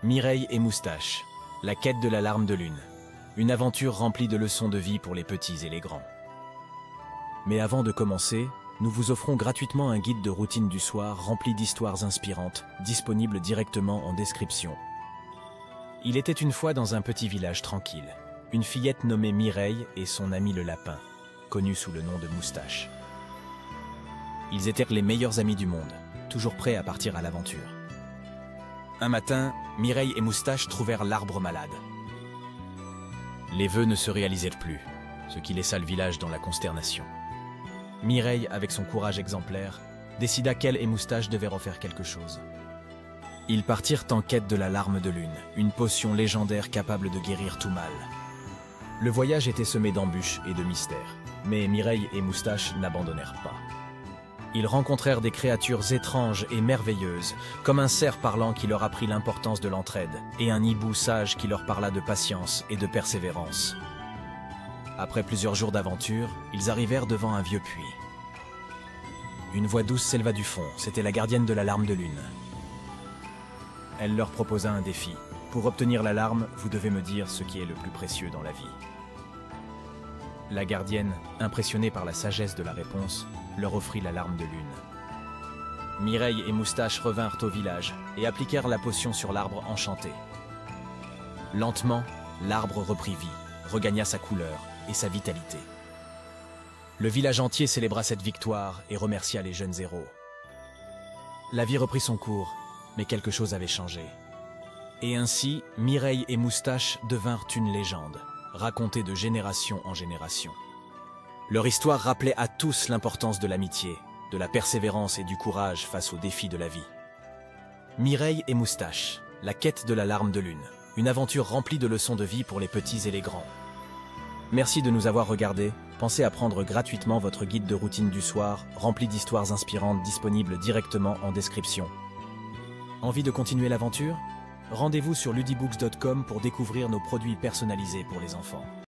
Mireille et Moustache, la quête de la larme de lune. Une aventure remplie de leçons de vie pour les petits et les grands. Mais avant de commencer, nous vous offrons gratuitement un guide de routine du soir rempli d'histoires inspirantes, disponible directement en description. Il était une fois dans un petit village tranquille, une fillette nommée Mireille et son ami le lapin, connu sous le nom de Moustache. Ils étaient les meilleurs amis du monde, toujours prêts à partir à l'aventure. Un matin, Mireille et Moustache trouvèrent l'arbre malade. Les vœux ne se réalisèrent plus, ce qui laissa le village dans la consternation. Mireille, avec son courage exemplaire, décida qu'elle et Moustache devaient refaire quelque chose. Ils partirent en quête de la larme de lune, une potion légendaire capable de guérir tout mal. Le voyage était semé d'embûches et de mystères, mais Mireille et Moustache n'abandonnèrent pas. Ils rencontrèrent des créatures étranges et merveilleuses, comme un cerf parlant qui leur apprit l'importance de l'entraide, et un hibou sage qui leur parla de patience et de persévérance. Après plusieurs jours d'aventure, ils arrivèrent devant un vieux puits. Une voix douce s'éleva du fond, c'était la gardienne de la larme de lune. Elle leur proposa un défi. Pour obtenir la larme, vous devez me dire ce qui est le plus précieux dans la vie. La gardienne, impressionnée par la sagesse de la réponse, leur offrit la larme de lune. Mireille et Moustache revinrent au village et appliquèrent la potion sur l'arbre enchanté. Lentement, l'arbre reprit vie, regagna sa couleur et sa vitalité. Le village entier célébra cette victoire et remercia les jeunes héros. La vie reprit son cours, mais quelque chose avait changé. Et ainsi, Mireille et Moustache devinrent une légende, racontée de génération en génération. Leur histoire rappelait à tous l'importance de l'amitié, de la persévérance et du courage face aux défis de la vie. Mireille et Moustache, la quête de la larme de lune, une aventure remplie de leçons de vie pour les petits et les grands. Merci de nous avoir regardés. Pensez à prendre gratuitement votre guide de routine du soir, rempli d'histoires inspirantes disponible directement en description. Envie de continuer l'aventure ? Rendez-vous sur ludibooks.com pour découvrir nos produits personnalisés pour les enfants.